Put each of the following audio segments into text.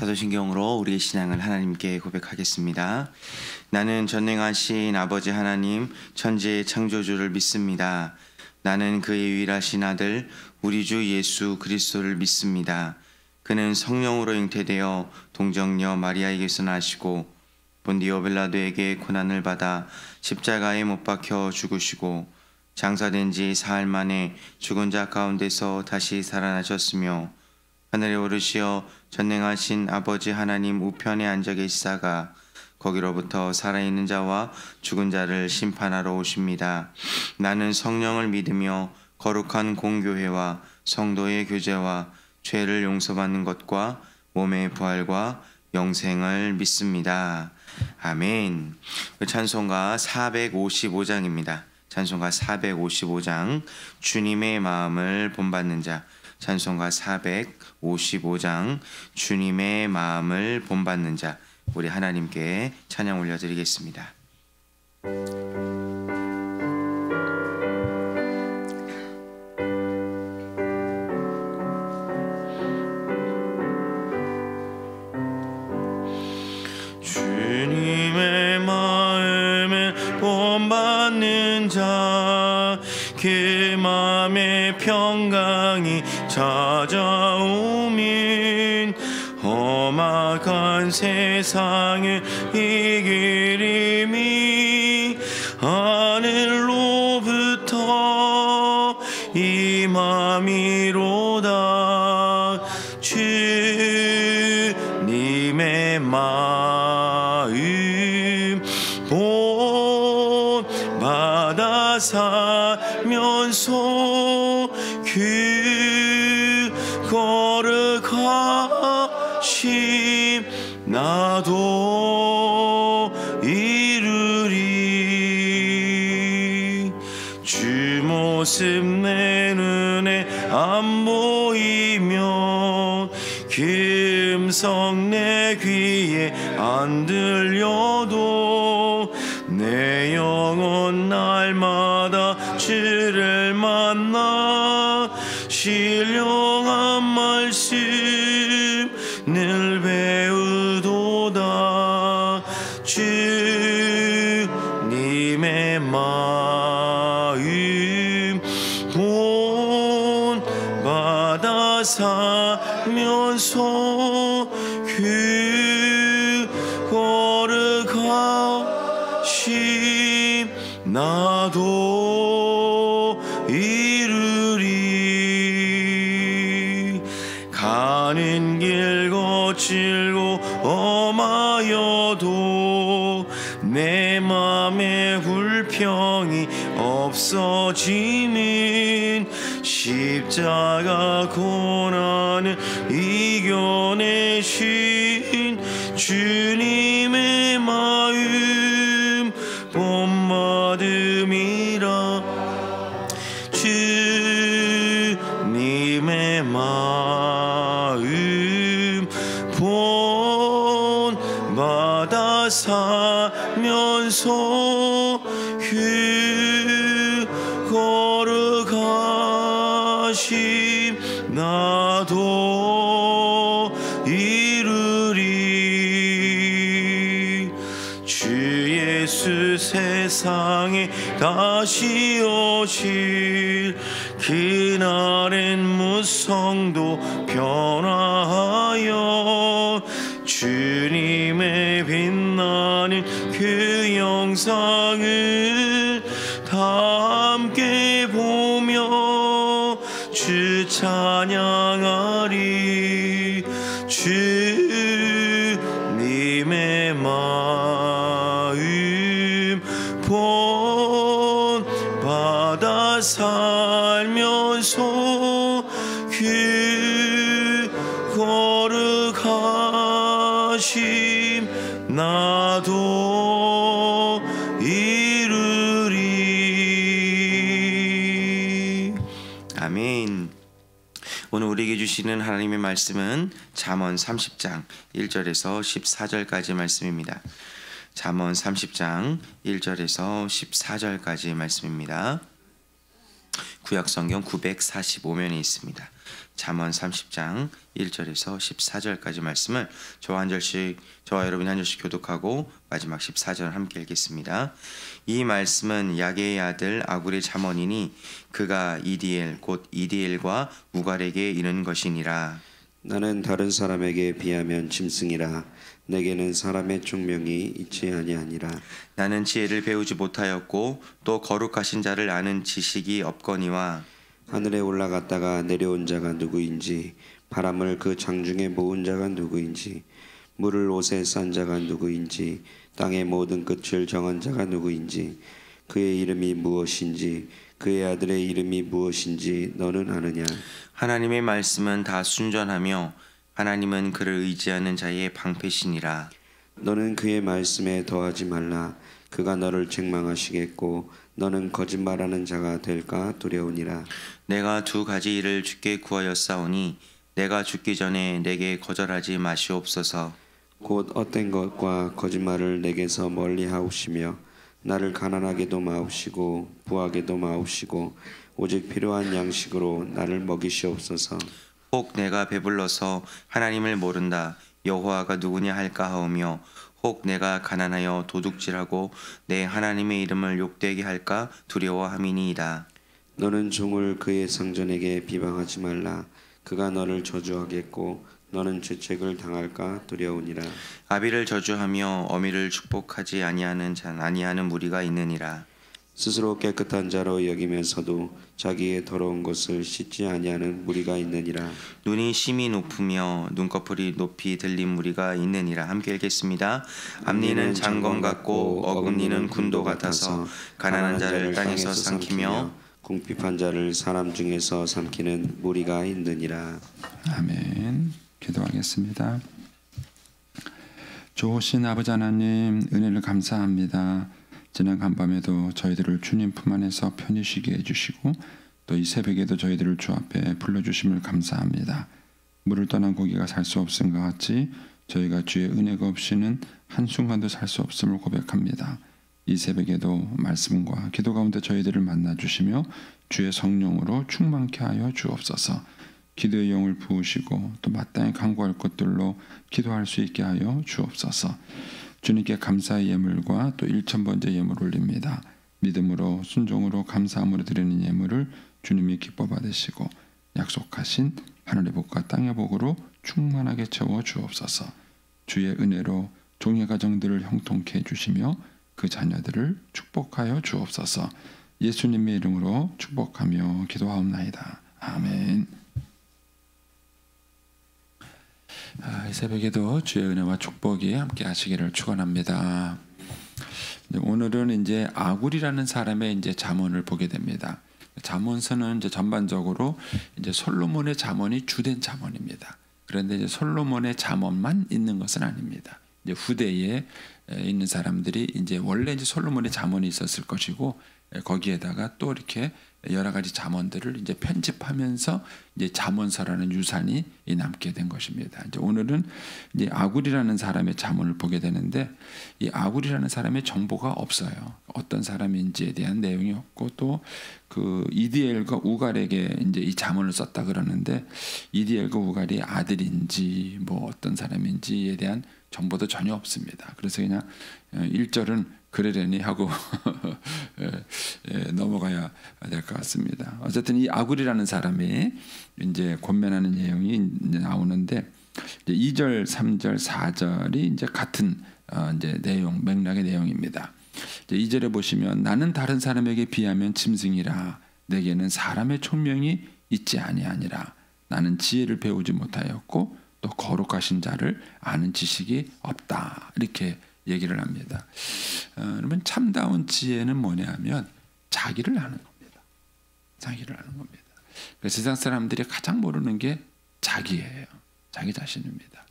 사도신경으로 우리의 신앙을 하나님께 고백하겠습니다. 나는 전능하신 아버지 하나님 천지의 창조주를 믿습니다. 나는 그의 유일하신 아들 우리 주 예수 그리스도를 믿습니다. 그는 성령으로 잉태되어 동정녀 마리아에게서 나시고 본디오 빌라도에게 고난을 받아 십자가에 못 박혀 죽으시고 장사된 지 사흘 만에 죽은 자 가운데서 다시 살아나셨으며 하늘에 오르시어 전능하신 아버지 하나님 우편에 앉아 계시다가 거기로부터 살아있는 자와 죽은 자를 심판하러 오십니다. 나는 성령을 믿으며 거룩한 공교회와 성도의 교제와 죄를 용서받는 것과 몸의 부활과 영생을 믿습니다. 아멘. 찬송가 455장입니다. 찬송가 455장 주님의 마음을 본받는 자. 찬송가 455장 주님의 마음을 본받는 자. 우리 하나님께 찬양 올려드리겠습니다. 주님의 마음을 본받는 자, 그 마음의 평강이 찾아오면 험악한 세상을 이기리니 하늘로부터 임함이로다. 주님의 마음 본받아 살면서 그 거룩하심 나도 이루리. 주 모습 내 눈에 안 보이면 그 음성 내 귀에 안 들려도 내 영혼 날마다 주를 만나 신령한 말씀을 배우도다. 주님의 마음 본받아 살면서 그 거룩하심 나도 이루리. 가는 길 거칠고 험하여도 내 맘에 불평이 없어지는 십자가 고난을 이겨내신 주님의 마음 본받음이라. 주님의 마음 본받아 살면서 그 거룩하심 나도 이루리. 주 예수 세상에 다시 오실 그날엔 무성도 변화하여 주님의 빛나는 그 영상을 다 함께 보며 주 찬양하리. 주님의 마음 본받아 살면서 그 거룩하심 나도 이루리. 아멘. 오늘 우리에게 주시는 하나님의 말씀은 잠언 30장 1절에서 14절까지 말씀입니다. 잠언 30장 1절에서 14절까지 말씀입니다. 구약성경 945면에 있습니다. 잠언 30장 1절에서 14절까지 말씀을 저와 여러분이 한 절씩 교독하고 마지막 14절 함께 읽겠습니다. 이 말씀은 야게의 아들 아굴의 잠언이니 그가 이디엘 곧 이디엘과 우갈에게 이른 것이니라. 나는 다른 사람에게 비하면 짐승이라. 내게는 사람의 총명이 있지 아니하니라. 나는 지혜를 배우지 못하였고 또 거룩하신 자를 아는 지식이 없거니와 하늘에 올라갔다가 내려온 자가 누구인지, 바람을 그 장중에 모은 자가 누구인지, 물을 옷에 싼 자가 누구인지, 땅의 모든 끝을 정한 자가 누구인지, 그의 이름이 무엇인지, 그의 아들의 이름이 무엇인지 너는 아느냐? 하나님의 말씀은 다 순전하며 하나님은 그를 의지하는 자의 방패시니라. 너는 그의 말씀에 더하지 말라. 그가 너를 책망하시겠고 너는 거짓말하는 자가 될까 두려우니라. 내가 두 가지 일을 주께 구하였사오니 내가 죽기 전에 내게 거절하지 마시옵소서. 곧 헛된 것과 거짓말을 내게서 멀리 하옵시며 나를 가난하게도 마옵시고 부하게도 마옵시고 오직 필요한 양식으로 나를 먹이시옵소서. 혹 내가 배불러서 하나님을 모른다 여호와가 누구냐 할까 하오며 혹 내가 가난하여 도둑질하고 내 하나님의 이름을 욕되게 할까 두려워함이니이다. 너는 종을 그의 상전에게 비방하지 말라. 그가 너를 저주하겠고 너는 죄책을 당할까 두려우니라. 아비를 저주하며 어미를 축복하지 아니하는 무리가 있느니라. 스스로 깨끗한 자로 여기면서도 자기의 더러운 것을 씻지 아니하는 무리가 있느니라. 눈이 심히 높으며 눈꺼풀이 높이 들린 무리가 있느니라. 함께 읽겠습니다. 앞니는 장검 같고 어금니는 군도 같아서 가난한 자를 땅에서 삼키며 궁핍한 자를 사람 중에서 삼키는 무리가 있느니라. 아멘. 기도하겠습니다. 좋으신 아버지 하나님, 은혜를 감사합니다. 지난 간밤에도 저희들을 주님 품 안에서 편히 쉬게 해주시고 또 이 새벽에도 저희들을 주 앞에 불러주심을 감사합니다. 물을 떠난 고기가 살 수 없음과 같이 저희가 주의 은혜가 없이는 한순간도 살 수 없음을 고백합니다. 이 새벽에도 말씀과 기도 가운데 저희들을 만나주시며 주의 성령으로 충만케 하여 주옵소서. 기도의 영을 부으시고 또 마땅히 간구할 것들로 기도할 수 있게 하여 주옵소서. 주님께 감사의 예물과 또 1000번째 예물 올립니다. 믿음으로 순종으로 감사함으로 드리는 예물을 주님이 기뻐 받으시고 약속하신 하늘의 복과 땅의 복으로 충만하게 채워 주옵소서. 주의 은혜로 종의 가정들을 형통케 해주시며 그 자녀들을 축복하여 주옵소서. 예수님의 이름으로 축복하며 기도하옵나이다. 아멘. 이 새벽에도 주의 은혜와 축복이 함께 하시기를 축원합니다. 오늘은 이제 아굴이라는 사람의 이제 잠언을 보게 됩니다. 잠언서는 이제 전반적으로 이제 솔로몬의 잠언이 주된 잠언입니다. 그런데 이제 솔로몬의 잠언만 있는 것은 아닙니다. 이제 후대에 있는 사람들이 이제 원래 이제 솔로몬의 잠언이 있었을 것이고 거기에다가 또 이렇게 여러 가지 잠언들을 이제 편집하면서 이제 잠언서라는 유산이 남게 된 것입니다. 이제 오늘은 이제 아굴이라는 사람의 잠언을 보게 되는데 이 아굴이라는 사람의 정보가 없어요. 어떤 사람인지에 대한 내용이 없고 또 그 이디엘과 우갈에게 이제 이 잠언을 썼다 그러는데 이디엘과 우갈이 아들인지 뭐 어떤 사람인지에 대한 정보도 전혀 없습니다. 그래서 그냥 1절은 그러려니 하고 넘어가야 될 것 같습니다. 어쨌든 이 아굴이라는 사람이 이제 권면하는 내용이 나오는데 이제 2절, 3절, 4절이 이제 같은 이제 내용, 맥락의 내용입니다. 이제 2절에 보시면 나는 다른 사람에게 비하면 짐승이라 내게는 사람의 총명이 있지 아니하니라. 나는 지혜를 배우지 못하였고 또 거룩하신 자를 아는 지식이 없다. 이렇게 얘기를 합니다. 그러면 참다운 지혜는 뭐냐면 자기를 아는 겁니다. 자기를 아는 겁니다. 세상 사람들이 가장 모르는 게 자기예요. 자기 자신입니다.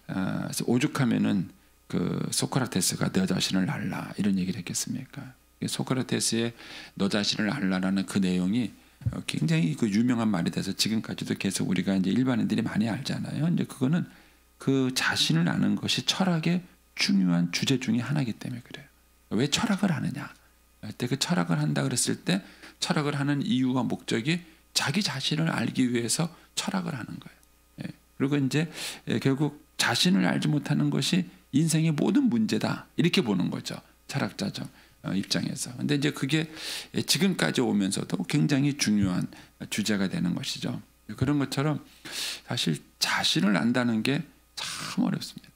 그래서 오죽하면은 그 소크라테스가 너 자신을 알라 이런 얘기를 했겠습니까? 소크라테스의 너 자신을 알라라는 그 내용이 굉장히 그 유명한 말이 돼서 지금까지도 계속 우리가 이제 일반인들이 많이 알잖아요. 이제 그거는 그 자신을 아는 것이 철학의 중요한 주제 중에 하나이기 때문에 그래요. 왜 철학을 하느냐? 그때 그 철학을 한다 그랬을 때 철학을 하는 이유와 목적이 자기 자신을 알기 위해서 철학을 하는 거예요. 예. 그리고 이제 결국 자신을 알지 못하는 것이 인생의 모든 문제다 이렇게 보는 거죠. 철학자죠. 입장에서. 근데 이제 그게 지금까지 오면서도 굉장히 중요한 주제가 되는 것이죠. 그런 것처럼 사실 자신을 안다는 게 참 어렵습니다.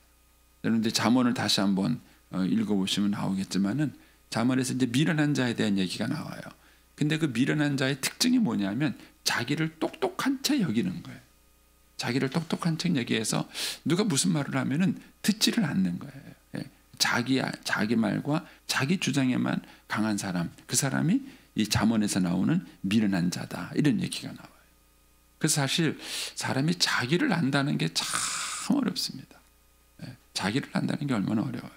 그런데 잠언을 다시 한번 읽어보시면 나오겠지만은 잠언에서 이제 미련한 자에 대한 얘기가 나와요. 근데 그 미련한 자의 특징이 뭐냐면 자기를 똑똑한 채 여기는 거예요. 자기를 똑똑한 채 여기해서 누가 무슨 말을 하면은 듣지를 않는 거예요. 예. 자기 말과 자기 주장에만 강한 사람, 그 사람이 이 잠언에서 나오는 미련한 자다 이런 얘기가 나와요. 그래서 사실 사람이 자기를 안다는 게 참 어렵습니다. 예. 자기를 안다는 게 얼마나 어려워요.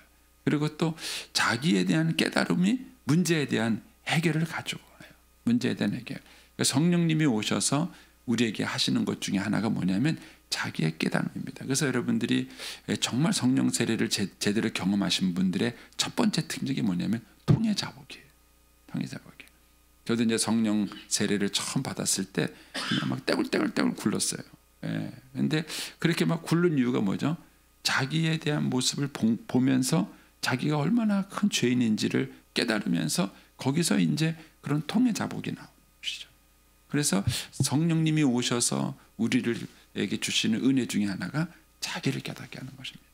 그리고 또 자기에 대한 깨달음이 문제에 대한 해결을 가지고 와요. 문제에 대한 해결. 그러니까 성령님이 오셔서 우리에게 하시는 것 중에 하나가 뭐냐면 자기의 깨달음입니다. 그래서 여러분들이 정말 성령 세례를 제대로 경험하신 분들의 첫 번째 특징이 뭐냐면 통해 자복이에요. 통해 자복이에요. 저도 이제 성령 세례를 처음 받았을 때 그냥 막 떼굴떼굴 굴렀어요. 예. 근데 그렇게 막 굴른 이유가 뭐죠? 자기에 대한 모습을 보면서 자기가 얼마나 큰 죄인인지를 깨달으면서 거기서 이제 그런 통해 자복이 나오는 것이죠. 그래서 성령님이 오셔서 우리에게 주시는 은혜 중에 하나가 자기를 깨닫게 하는 것입니다.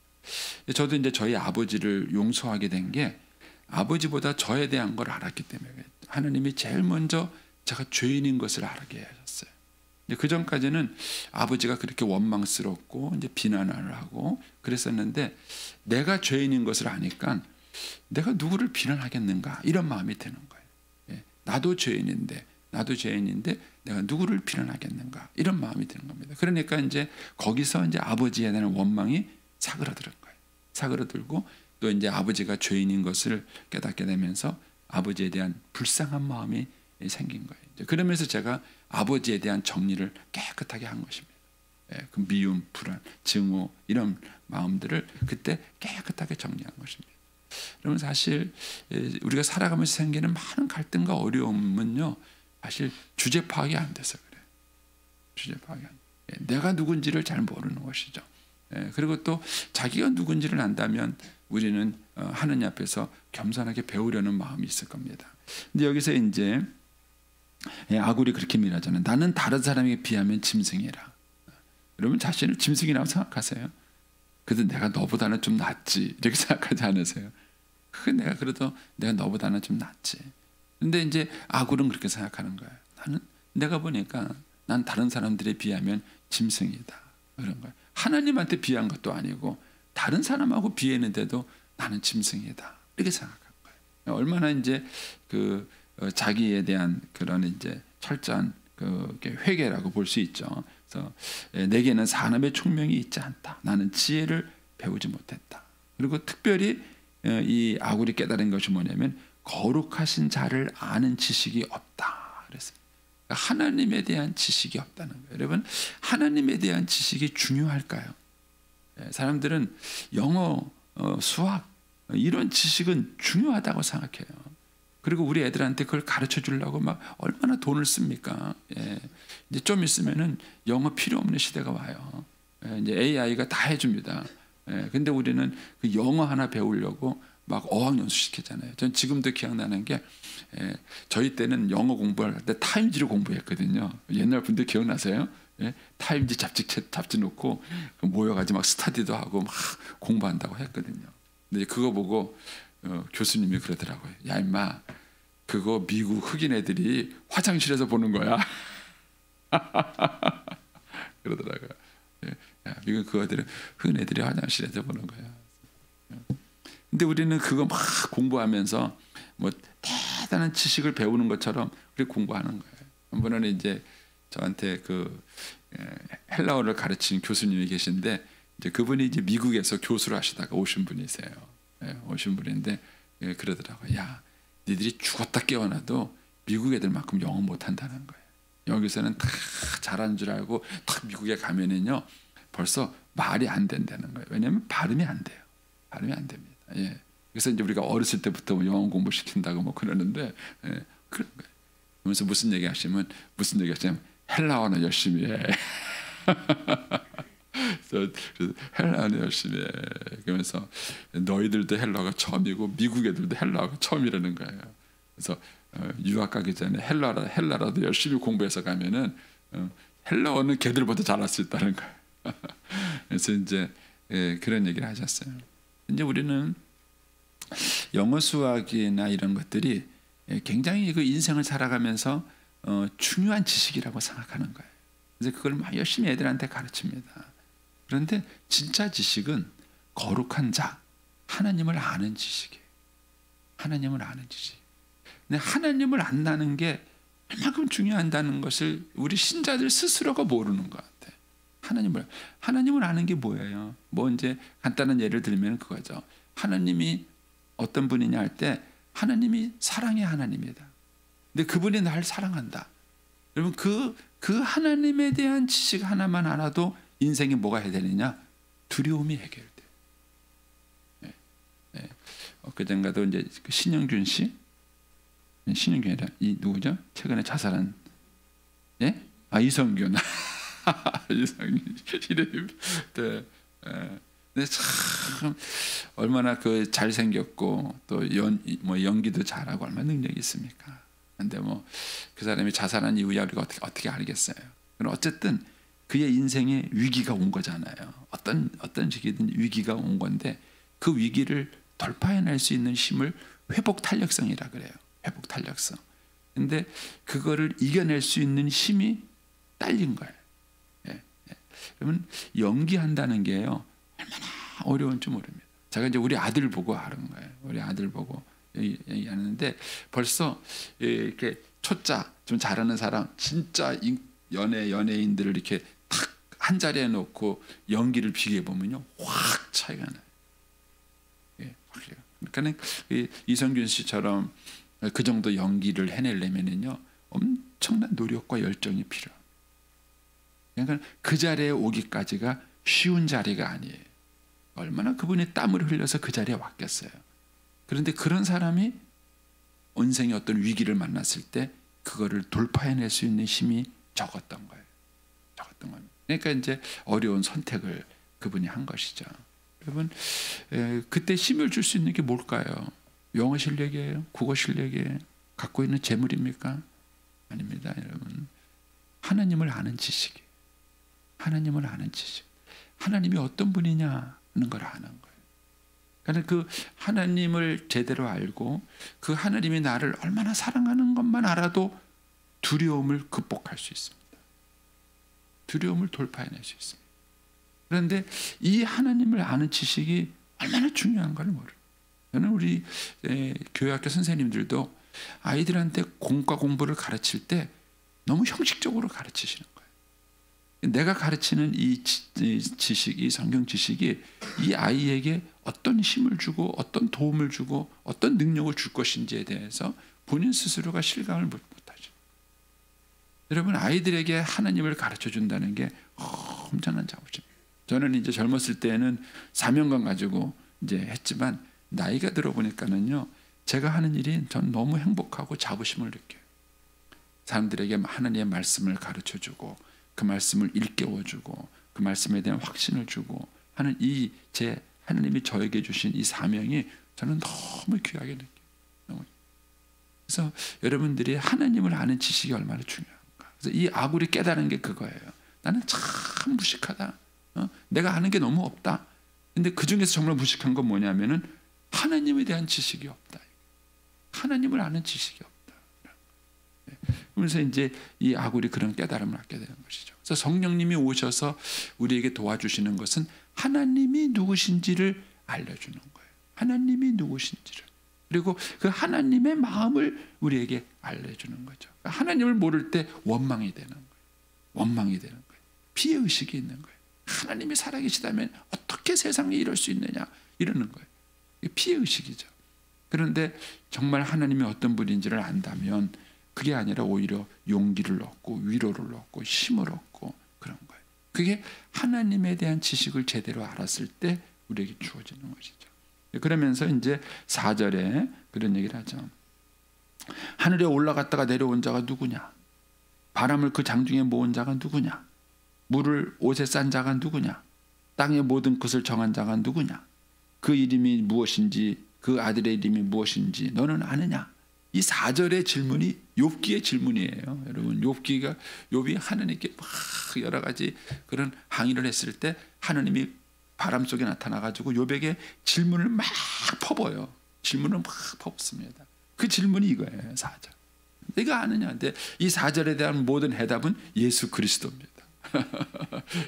저도 이제 저희 아버지를 용서하게 된 게 아버지보다 저에 대한 걸 알았기 때문에 하나님이 제일 먼저 제가 죄인인 것을 알게 하셨어요. 그 전까지는 아버지가 그렇게 원망스럽고 이제 비난을 하고 그랬었는데 내가 죄인인 것을 아니까 내가 누구를 비난하겠는가 이런 마음이 드는 거예요. 예. 나도 죄인인데 내가 누구를 비난하겠는가 이런 마음이 드는 겁니다. 그러니까 이제 거기서 이제 아버지에 대한 원망이 사그라드는 거예요. 사그라들고 또 이제 아버지가 죄인인 것을 깨닫게 되면서 아버지에 대한 불쌍한 마음이 생긴 거예요. 그러면서 제가 아버지에 대한 정리를 깨끗하게 한 것입니다. 예, 그 미움, 불안, 증오 이런 마음들을 그때 깨끗하게 정리한 것입니다. 그러면 사실 우리가 살아가면서 생기는 많은 갈등과 어려움은요, 사실 주제 파악이 안 돼서 그래요. 주제 파악이 안 돼요. 예, 내가 누군지를 잘 모르는 것이죠. 예, 그리고 또 자기가 누군지를 안다면 우리는 하느님 앞에서 겸손하게 배우려는 마음이 있을 겁니다. 근데 여기서 이제 아굴이 그렇게 말하잖아요. 나는 다른 사람에게 비하면 짐승이라. 여러분 자신을 짐승이라고 생각하세요? 그래도 내가 너보다는 좀 낫지 이렇게 생각하지 않으세요? 내가 그래도 내가 너보다는 좀 낫지. 근데 이제 아굴은 그렇게 생각하는 거예요. 내가 보니까 난 다른 사람들에 비하면 짐승이다 그런 거예요. 하나님한테 비한 것도 아니고 다른 사람하고 비했는데도 나는 짐승이다 이렇게 생각한 거예요. 얼마나 이제 그 자기에 대한 그런 이제 철저한 그 회개라고 볼 수 있죠. 그래서 내게는 사람의 총명이 있지 않다. 나는 지혜를 배우지 못했다. 그리고 특별히 이 아굴이 깨달은 것이 뭐냐면 거룩하신 자를 아는 지식이 없다. 그랬어요. 하나님에 대한 지식이 없다는 거예요. 여러분 하나님에 대한 지식이 중요할까요? 사람들은 영어, 수학 이런 지식은 중요하다고 생각해요. 그리고 우리 애들한테 그걸 가르쳐 주려고 막 얼마나 돈을 씁니까? 예. 이제 좀 있으면은 영어 필요 없는 시대가 와요. 예. 이제 AI가 다 해줍니다. 예. 근데 우리는 그 영어 하나 배우려고 막 어학연수 시키잖아요. 전 지금도 기억나는 게 저희 때는 영어 공부할 때 타임지를 공부했거든요. 옛날 분들 기억나세요? 예? 타임지 잡지 놓고 모여가지고 막 스터디도 하고 막 공부한다고 했거든요. 근데 그거 보고 교수님이 그러더라고요. 야 임마 그거 미국 흑인 애들이 화장실에서 보는 거야. 그러더라고요. 야, 미국 그거들은 흑인 애들이 화장실에서 보는 거야. 근데 우리는 그거 막 공부하면서 뭐 대단한 지식을 배우는 것처럼 그렇게 공부하는 거예요. 한 번은 이제 저한테 그 헬라어를 가르치는 교수님이 계신데 이제 그분이 이제 미국에서 교수를 하시다가 오신 분이세요. 오신 분인데 그러더라고요. 야, 니들이 죽었다 깨어나도 미국 애들만큼 영어 못한다는 거예요. 여기서는 다 잘하는 줄 알고 딱 미국에 가면은요 벌써 말이 안 된다는 거예요. 왜냐하면 발음이 안 돼요. 발음이 안 됩니다. 예. 그래서 이제 우리가 어렸을 때부터 뭐 영어 공부 시킨다고 뭐 그러는데 그런 거예요. 그러면서 무슨 얘기하시면 헬라어는 열심히 해. 그래서 헬라는 열심히 해. 그러면서 너희들도 헬라가 처음이고 미국 애들도 헬라가 처음이라는 거예요. 그래서 유학 가기 전에 헬라라도 열심히 공부해서 가면은 헬라어는 걔들보다 잘할 수 있다는 거예요. 그래서 이제 그런 얘기를 하셨어요. 이제 우리는 영어 수학이나 이런 것들이 굉장히 그 인생을 살아가면서 중요한 지식이라고 생각하는 거예요. 그래서 그걸 막 열심히 애들한테 가르칩니다. 그런데 진짜 지식은 거룩한 자, 하나님을 아는 지식이에요. 하나님을 아는 지식. 근데 하나님을 안다는 게 얼마큼 중요하다는 것을 우리 신자들 스스로가 모르는 것 같아. 하나님을 아는 게 뭐예요? 뭐 이제 간단한 예를 들면 그거죠. 하나님이 어떤 분이냐 할 때 하나님이 사랑의 하나님이다. 근데 그분이 날 사랑한다. 여러분 그 하나님에 대한 지식 하나만 알아도 인생에 뭐가 해결되느냐? 두려움이 해결돼. 그전가도 이제 신영균 씨, 신영균이라 이 누구죠? 최근에 자살한 이성균, 이성균 이름. 네. 근데 참 얼마나 그 잘생겼고 또 연기도 잘하고 얼마나 능력이 있습니까? 근데 뭐 그 사람이 자살한 이후에 우리가 어떻게 알겠어요? 그럼 어쨌든 그의 인생에 위기가 온 거잖아요. 어떤 시기든 위기가 온 건데 그 위기를 돌파해낼 수 있는 힘을 회복 탄력성이라 그래요. 회복 탄력성. 근데 그거를 이겨낼 수 있는 힘이 딸린 거예요. 그러면 연기한다는 게요 얼마나 어려운지 모릅니다. 제가 이제 우리 아들 보고 하는 거예요. 우리 아들 보고 얘기하는데 벌써 이렇게 초짜 좀 잘하는 사람 진짜 연예인들을 이렇게 탁 한 자리에 놓고 연기를 비교해 보면요 확 차이가 나요. 그러니까 이성균 씨처럼 그 정도 연기를 해내려면요 엄청난 노력과 열정이 필요해요. 그러니까 그 자리에 오기까지가 쉬운 자리가 아니에요. 얼마나 그분이 땀을 흘려서 그 자리에 왔겠어요. 그런데 그런 사람이 인생의 어떤 위기를 만났을 때 그거를 돌파해낼 수 있는 힘이 적었던 거예요. 적었던 겁니다. 그러니까 이제 어려운 선택을 그분이 한 것이죠. 여러분 그때 힘을 줄 수 있는 게 뭘까요? 영어 실력이에요? 국어 실력이에요? 갖고 있는 재물입니까? 아닙니다, 여러분. 하나님을 아는 지식이에요. 하나님을 아는 지식. 하나님이 어떤 분이냐는 걸 아는 거예요. 그러니까 그 하나님을 제대로 알고 그 하나님이 나를 얼마나 사랑하는 것만 알아도 두려움을 극복할 수 있습니다. 두려움을 돌파해낼 수 있습니다. 그런데 이 하나님을 아는 지식이 얼마나 중요한가를 모르요. 저는 우리 교회학교 선생님들도 아이들한테 공과 공부를 가르칠 때 너무 형식적으로 가르치시는 거예요. 내가 가르치는 이 지식, 이 성경 지식이 이 아이에게 어떤 힘을 주고 어떤 도움을 주고 어떤 능력을 줄 것인지에 대해서 본인 스스로가 실감을 못하죠. 여러분 아이들에게 하나님을 가르쳐 준다는 게 엄청난 작업입니다. 저는 이제 젊었을 때는 사명감 가지고 이제 했지만 나이가 들어보니까는요 제가 하는 일이 전 너무 행복하고 자부심을 느껴요. 사람들에게 하나님의 말씀을 가르쳐 주고 그 말씀을 일깨워주고 그 말씀에 대한 확신을 주고 하는 이 제 하나님이 저에게 주신 이 사명이 저는 너무 귀하게 느껴요. 그래서 여러분들이 하나님을 아는 지식이 얼마나 중요한가. 그래서 이 아굴이 깨달은 게 그거예요. 나는 참 무식하다. 내가 아는 게 너무 없다. 근데 그 중에서 정말 무식한 건 뭐냐면은 하나님에 대한 지식이 없다. 하나님을 아는 지식이 없다. 그러면서 이제 이 아굴이 그런 깨달음을 갖게 되는 것이죠. 그래서 성령님이 오셔서 우리에게 도와주시는 것은 하나님이 누구신지를 알려주는 거예요. 하나님이 누구신지를. 그리고 그 하나님의 마음을 우리에게 알려주는 거죠. 하나님을 모를 때 원망이 되는 거예요. 원망이 되는 거예요. 피해의식이 있는 거예요. 하나님이 살아계시다면 어떻게 세상에 이럴 수 있느냐 이러는 거예요. 피해의식이죠. 그런데 정말 하나님이 어떤 분인지를 안다면 그게 아니라 오히려 용기를 얻고 위로를 얻고 힘을 얻고 그런 거예요. 그게 하나님에 대한 지식을 제대로 알았을 때 우리에게 주어지는 것이죠. 그러면서 이제 4절에 그런 얘기를 하죠. 하늘에 올라갔다가 내려온 자가 누구냐? 바람을 그 장중에 모은 자가 누구냐? 물을 옷에 싼 자가 누구냐? 땅의 모든 것을 정한 자가 누구냐? 그 이름이 무엇인지 그 아들의 이름이 무엇인지 너는 아느냐? 이 4절의 질문이 욥기의 질문이에요. 여러분, 욥이 하나님께 막 여러 가지 그런 항의를 했을 때 하나님이 바람 속에 나타나 가지고 욥에게 질문을 막 퍼버요. 질문을 막 퍼붓습니다. 그 질문이 이거예요. 4절. 내가 아느냐? 근데 이 4절에 대한 모든 해답은 예수 그리스도입니다.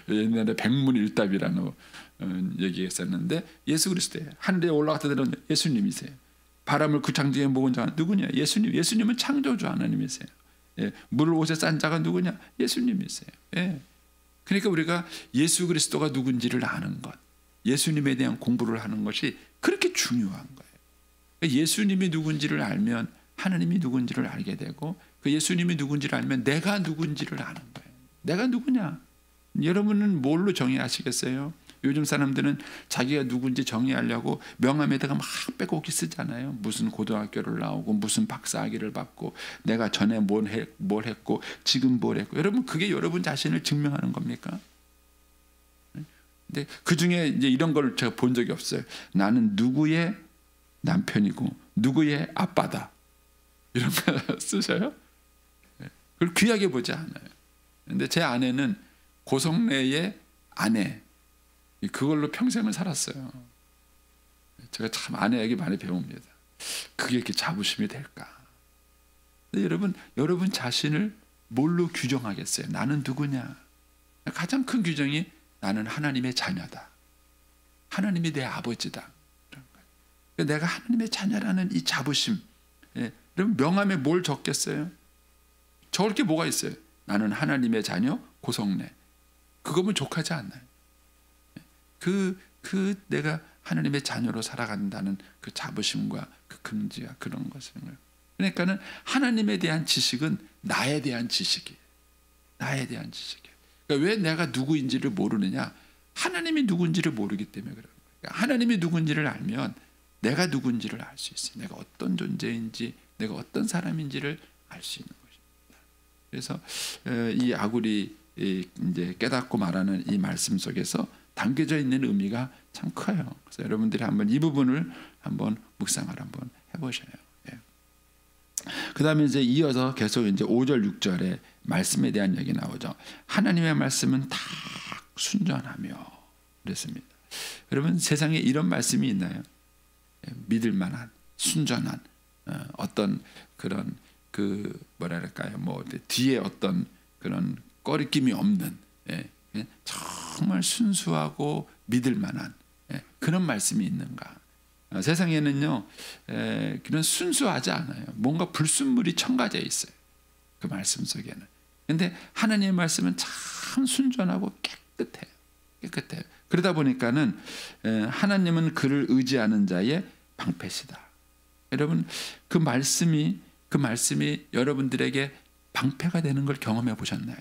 옛날에 백문일답이라는 얘기했었는데 예수 그리스도예요. 하늘에 올라갔다 내려온 예수님이세요. 바람을 그 창조에 모은 자가 누구냐? 예수님. 예수님은 창조주 하나님이세요. 예. 물을 옷에 싼 자가 누구냐? 예수님이세요. 예. 그러니까 우리가 예수 그리스도가 누군지를 아는 것, 예수님에 대한 공부를 하는 것이 그렇게 중요한 거예요. 그러니까 예수님이 누군지를 알면 하나님이 누군지를 알게 되고, 그 예수님이 누군지를 알면 내가 누군지를 아는 거예요. 내가 누구냐? 여러분은 뭘로 정의하시겠어요? 요즘 사람들은 자기가 누군지 정의하려고 명함에다가 막 빼곡히 쓰잖아요. 무슨 고등학교를 나오고 무슨 박사학위를 받고 내가 전에 뭘 했고 지금 뭘 했고. 여러분, 그게 여러분 자신을 증명하는 겁니까? 근데 그중에 이제 이런 걸 제가 본 적이 없어요. 나는 누구의 남편이고 누구의 아빠다. 이런 거 쓰셔요? 그걸 귀하게 보지 않아요. 근데 제 아내는 고성래의 아내, 그걸로 평생을 살았어요. 제가 참 아내에게 많이 배웁니다. 그게 이렇게 자부심이 될까? 근데 여러분 자신을 뭘로 규정하겠어요? 나는 누구냐? 가장 큰 규정이 나는 하나님의 자녀다. 하나님이 내 아버지다. 그런 거예요. 내가 하나님의 자녀라는 이 자부심. 여러분, 명함에 뭘 적겠어요? 적을 게 뭐가 있어요? 나는 하나님의 자녀 고성래. 그거면 족하지 않나요? 내가 하나님의 자녀로 살아간다는 그 자부심과 그 긍지와 그런 것을. 그러니까는 하나님에 대한 지식은 나에 대한 지식이에요. 나에 대한 지식이에요. 그러니까 왜 내가 누구인지를 모르느냐? 하나님이 누군지를 모르기 때문에 그래요. 그러니까 하나님이 누군지를 알면 내가 누군지를 알 수 있어요. 내가 어떤 존재인지, 내가 어떤 사람인지를 알 수 있는 것입니다. 그래서 이 아굴이 이제 깨닫고 말하는 이 말씀 속에서 담겨져 있는 의미가 참 커요. 그래서 여러분들이 한번 이 부분을 한번 묵상을 한번 해보셔요. 예. 그 다음에 이제 이어서 계속 이제 5절, 6절에 말씀에 대한 얘기 나오죠. 하나님의 말씀은 다 순전하며 그랬습니다. 여러분, 세상에 이런 말씀이 있나요? 믿을 만한, 순전한 어떤 그런 그 뭐랄까요? 뭐 뒤에 어떤 그런 꺼리낌이 없는, 정말 순수하고 믿을 만한 그런 말씀이 있는가? 세상에는요, 그런 순수하지 않아요. 뭔가 불순물이 첨가되어 있어요. 그 말씀 속에는. 근데 하나님의 말씀은 참 순전하고 깨끗해요. 그러다 보니까는 하나님은 그를 의지하는 자의 방패시다. 여러분, 그 말씀이 여러분들에게 방패가 되는 걸 경험해 보셨나요?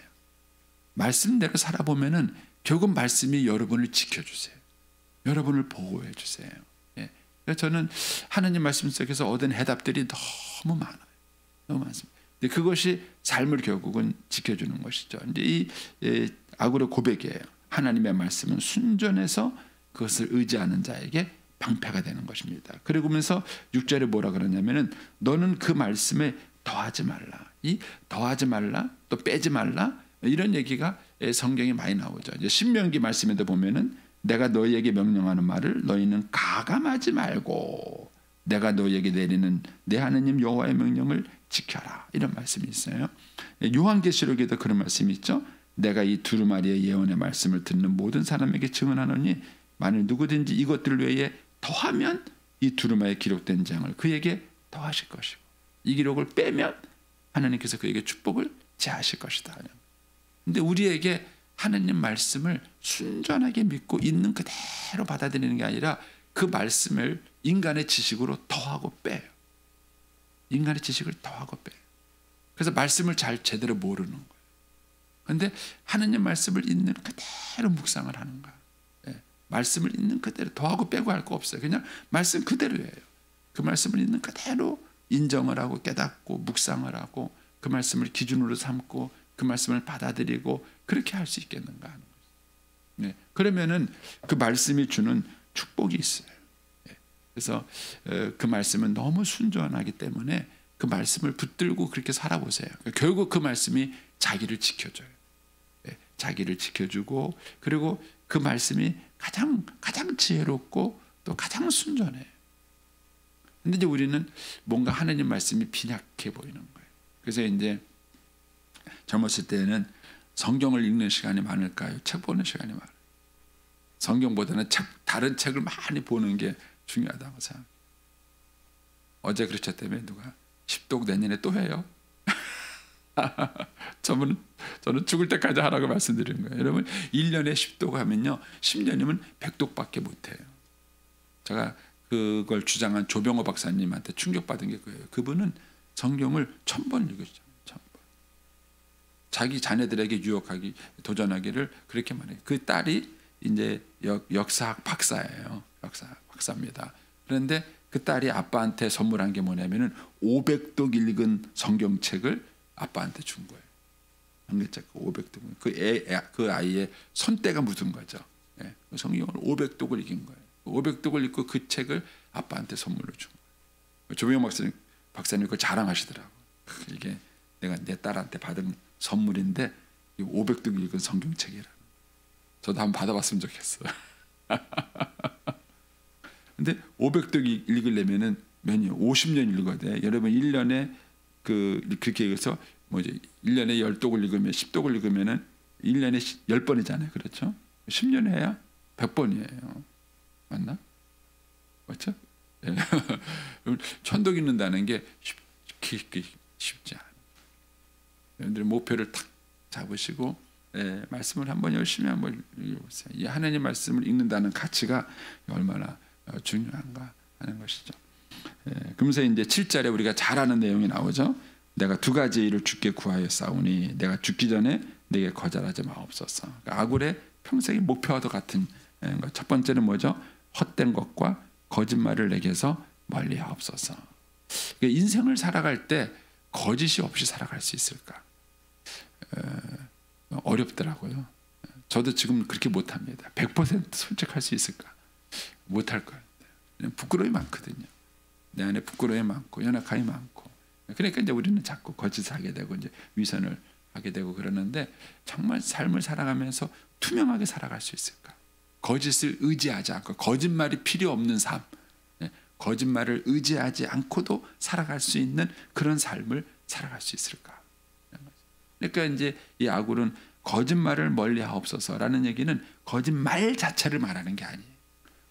말씀대로 살아보면은 결국 말씀이 여러분을 지켜주세요. 여러분을 보호해 주세요. 그래서 저는 하나님 말씀 속에서 얻은 해답들이 너무 많아요. 너무 많습니다. 근데 그것이 삶을 결국은 지켜주는 것이죠. 이제 이 아굴의 고백이에요. 하나님의 말씀은 순전해서 그것을 의지하는 자에게 방패가 되는 것입니다. 그러면서 6절에 뭐라 그러냐면은 너는 그 말씀에 더하지 말라. 이 더하지 말라, 또 빼지 말라, 이런 얘기가 성경에 많이 나오죠. 이제 신명기 말씀에도 보면은 내가 너희에게 명령하는 말을 너희는 가감하지 말고 내가 너희에게 내리는 내 하나님 여호와의 명령을 지켜라. 이런 말씀이 있어요. 요한계시록에도 그런 말씀이 있죠. 내가 이 두루마리의 예언의 말씀을 듣는 모든 사람에게 증언하노니 만일 누구든지 이것들 외에 더하면 이 두루마리에 기록된 장을 그에게 더하실 것이고 이 기록을 빼면 하나님께서 그에게 축복을 제하실 것이다. 그런데 우리에게 하나님 말씀을 순전하게 믿고 있는 그대로 받아들이는 게 아니라 그 말씀을 인간의 지식으로 더하고 빼요. 인간의 지식을 더하고 빼요. 그래서 말씀을 잘 제대로 모르는 거예요. 그런데 하나님 말씀을 있는 그대로 묵상을 하는 거예요. 말씀을 있는 그대로 더하고 빼고 할 거 없어요. 그냥 말씀 그대로예요. 그 말씀을 있는 그대로 인정을 하고 깨닫고 묵상을 하고 그 말씀을 기준으로 삼고 그 말씀을 받아들이고 그렇게 할 수 있겠는가 하는 거죠. 네. 그러면은 그 말씀이 주는 축복이 있어요. 네. 그래서 그 말씀은 너무 순전하기 때문에 그 말씀을 붙들고 그렇게 살아보세요. 결국 그 말씀이 자기를 지켜줘요. 네. 자기를 지켜주고 그리고 그 말씀이 가장 지혜롭고 또 가장 순전해요. 근데 이제 우리는 뭔가 하나님 말씀이 빈약해 보이는 거예요. 그래서 이제 젊었을 때는 성경을 읽는 시간이 많을까요? 책 보는 시간이 많아요. 성경보다는 다른 책을 많이 보는 게 중요하다고 생각해요. 어제 그러셨다며 누가 10독 내년에 또 해요? 저는 죽을 때까지 하라고 말씀드리는 거예요. 여러분 1년에 10독 하면요 10년이면 100독밖에 못해요. 제가 그걸 주장한 조병호 박사님한테 충격받은 게 그거예요. 그분은 성경을 1000번 읽으셨잖아요. 1000번. 자기 자녀들에게 유혹하기 도전하기를 그렇게 말해요. 그 딸이 이제 역사학 박사예요. 역사학 박사입니다. 그런데 그 딸이 아빠한테 선물한 게 뭐냐면은 500독 읽은 성경책을 아빠한테 준 거예요. 성경책 500독. 그 아이의 손때가 묻은 거죠. 예. 성경을 500독을 읽은 거예요. 500독을 읽고 그 책을 아빠한테 선물로 준 거예요. 조병호 박사님 그걸 자랑하시더라고. 이게 내가 내 딸한테 받은 선물인데 500독 읽은 성경책이라. 저도 한번 받아봤으면 좋겠어요. 근데 500독 읽으려면은 몇 년? 50년 읽어야 돼. 여러분 1년에 그렇게 해서 뭐지? 1년에 10독을 읽으면 10독을 읽으면은 1년에 10번이잖아요. 그렇죠? 10년 해야 100번이에요. 맞나? 맞죠? 예. 1000독 읽는다는 게 쉽지 않아요. 여러분들이 목표를 탁 잡으시고 말씀을 한번 열심히 한번 읽어보세요. 이 하나님 말씀을 읽는다는 가치가 얼마나 중요한가 하는 것이죠. 그러면서 이제 7절에 우리가 잘 아는 내용이 나오죠. 내가 두 가지 일을 주께 구하였사오니 내가 죽기 전에 내게 거절하지 마옵소서. 그러니까 아굴의 평생의 목표와도 같은 것. 첫 번째는 뭐죠? 헛된 것과 거짓말을 내게서 멀리하옵소서. 그러니까 인생을 살아갈 때 거짓이 없이 살아갈 수 있을까? 어렵더라고요. 저도 지금 그렇게 못합니다. 100% 솔직할 수 있을까? 못할 거예요. 부끄러움이 많거든요. 내 안에 부끄러움이 많고 연약함이 많고. 그러니까 이제 우리는 자꾸 거짓을 하게 되고 이제 위선을 하게 되고 그러는데 정말 삶을 살아가면서 투명하게 살아갈 수 있을까? 거짓을 의지하지 않고 거짓말이 필요 없는 삶, 거짓말을 의지하지 않고도 살아갈 수 있는 그런 삶을 살아갈 수 있을까? 그러니까 이제 이 아굴은 거짓말을 멀리하옵소서라는 얘기는 거짓말 자체를 말하는 게 아니에요.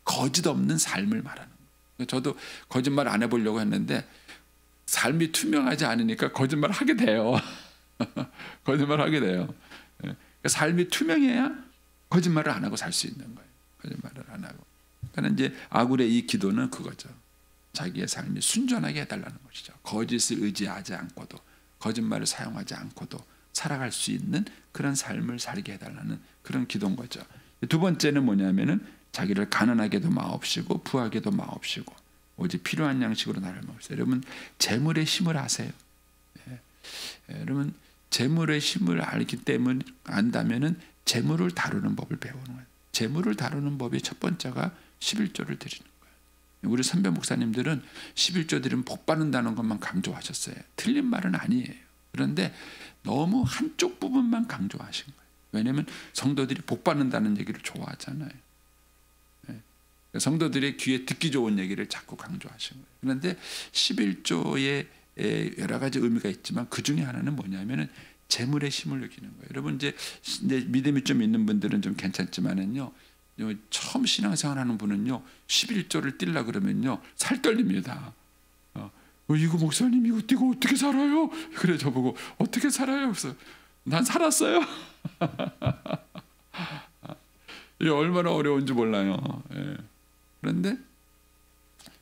거짓 없는 삶을 말하는 거예요. 저도 거짓말 안 해보려고 했는데 삶이 투명하지 않으니까 거짓말 하게 돼요. 거짓말 하게 돼요. 그러니까 삶이 투명해야 거짓말을 안 하고 살 수 있는 거예요. 거짓말을 안 하고. 그러니까 이제 아굴의 이 기도는 그거죠. 자기의 삶이 순전하게 해달라는 것이죠. 거짓을 의지하지 않고도 거짓말을 사용하지 않고도 살아갈 수 있는 그런 삶을 살게 해달라는 그런 기도인 거죠. 두 번째는 뭐냐면은 자기를 가난하게도 마옵시고 부하게도 마옵시고 오직 필요한 양식으로 나를 먹으세요. 여러분 재물의 힘을 아세요? 여러분 재물의 힘을 알기 때문에 안다면은 재물을 다루는 법을 배우는 거예요. 재물을 다루는 법이 첫 번째가 11조를 드리는 거예요. 우리 선배 목사님들은 11조 드리면 복 받는다는 것만 강조하셨어요. 틀린 말은 아니에요. 그런데 너무 한쪽 부분만 강조하신 거예요. 왜냐하면 성도들이 복 받는다는 얘기를 좋아하잖아요. 성도들의 귀에 듣기 좋은 얘기를 자꾸 강조하신 거예요. 그런데 11조에 여러 가지 의미가 있지만 그 중에 하나는 뭐냐면은 재물의 힘을 느끼는 거예요. 여러분 이제 믿음이 좀 있는 분들은 좀 괜찮지만은요. 처음 신앙생활하는 분은요. 11조를 뛸라 그러면요. 살 떨립니다. 이거 목사님 이거 띄고 어떻게 살아요? 그래 저보고 어떻게 살아요? 그래서 난 살았어요. 이게 얼마나 어려운지 몰라요. 그런데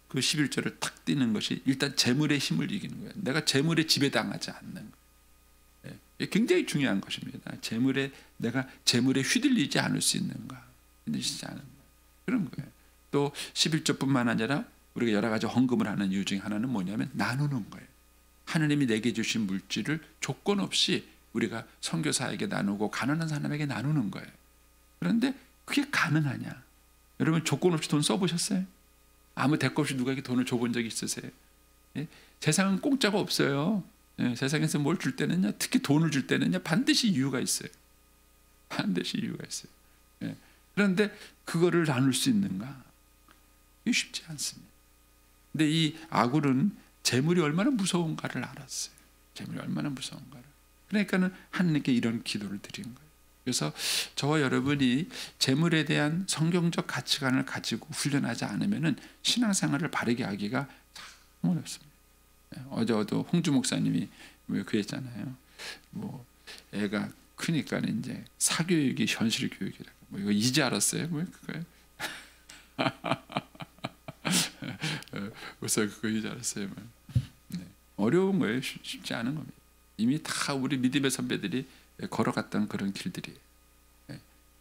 그 11조를 탁 띄는 것이 일단 재물의 힘을 이기는 거예요. 내가 재물에 지배당하지 않는 거예요. 이게 굉장히 중요한 것입니다. 내가 재물에 휘둘리지 않을 수 있는가? 휘둘리지 않는 거예요. 그런 거예요. 또 11조뿐만 아니라 우리가 여러 가지 헌금을 하는 이유 중에 하나는 뭐냐면 나누는 거예요. 하나님이 내게 주신 물질을 조건 없이 우리가 선교사에게 나누고 가난한 사람에게 나누는 거예요. 그런데 그게 가능하냐? 여러분 조건 없이 돈 써보셨어요? 아무 대가 없이 누구에게 돈을 줘본 적이 있으세요? 예? 세상은 공짜가 없어요. 예, 세상에서 뭘 줄 때는요, 특히 돈을 줄 때는요, 반드시 이유가 있어요. 반드시 이유가 있어요. 예. 그런데 그거를 나눌 수 있는가? 이게 쉽지 않습니다. 근데 이 아굴은 재물이 얼마나 무서운가를 알았어요. 재물이 얼마나 무서운가를. 그러니까는 하나님께 이런 기도를 드린 거예요. 그래서 저와 여러분이 재물에 대한 성경적 가치관을 가지고 훈련하지 않으면은 신앙생활을 바르게 하기가 참 어렵습니다. 어제도 홍주 목사님이 그랬잖아요. 뭐 애가 크니까 이제 사교육이 현실 교육이라고. 뭐 이거 이제 알았어요. 뭐 그거요. 그래서 그거 이제 알았어요. 네. 어려운 거예요. 쉽지 않은 겁니다. 이미 다 우리 믿음의 선배들이 걸어갔던 그런 길들이에요.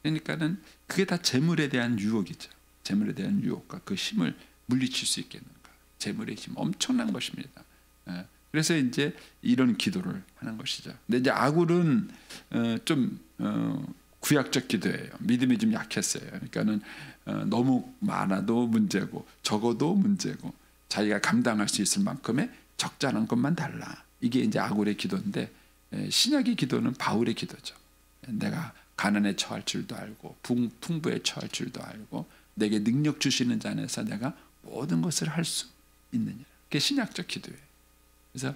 그러니까는 그게 다 재물에 대한 유혹이죠. 재물에 대한 유혹과 그 힘을 물리칠 수 있겠는가. 재물의 힘 엄청난 것입니다. 그래서 이제 이런 기도를 하는 것이죠. 근데 이제 아굴은 좀 구약적 기도예요. 믿음이 좀 약했어요. 그러니까는 너무 많아도 문제고 적어도 문제고 자기가 감당할 수 있을 만큼의 적절한 것만 달라. 이게 이제 아굴의 기도인데 신약의 기도는 바울의 기도죠. 내가 가난에 처할 줄도 알고 풍부에 처할 줄도 알고 내게 능력 주시는 자 안에서 내가 모든 것을 할 수 있느냐. 그게 신약적 기도예요. 그래서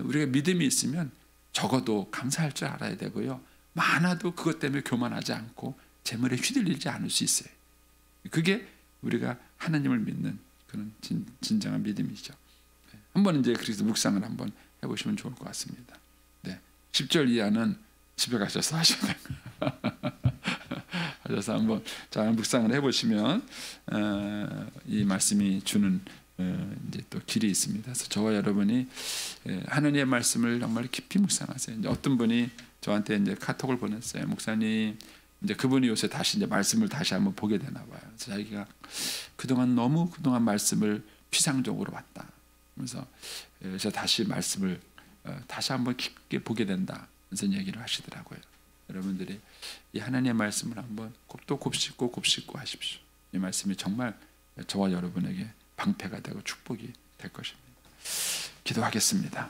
우리가 믿음이 있으면 적어도 감사할 줄 알아야 되고요. 많아도 그것 때문에 교만하지 않고 재물에 휘둘리지 않을 수 있어요. 그게 우리가 하나님을 믿는 그런 진정한 믿음이죠. 한번 이제 그래서 묵상을 한번 해보시면 좋을 것 같습니다. 네, 10절 이하는 집에 가셔서 하셔야 하셔서 한번 잘 묵상을 해보시면 이 말씀이 주는 이제 또 길이 있습니다. 그래서 저와 여러분이 하나님의 말씀을 정말 깊이 묵상하세요. 이제 어떤 분이 저한테 이제 카톡을 보냈어요. 목사님, 이제 그분이 요새 다시 이제 말씀을 다시 한번 보게 되나 봐요. 그래서 자기가 그동안 말씀을 피상적으로 봤다. 그래서 다시 말씀을 다시 한번 깊게 보게 된다. 그래서 얘기를 하시더라고요. 여러분들이 이 하나님의 말씀을 한번 또 곱씹고 하십시오. 이 말씀이 정말 저와 여러분에게 방패가 되고 축복이 될 것입니다. 기도하겠습니다.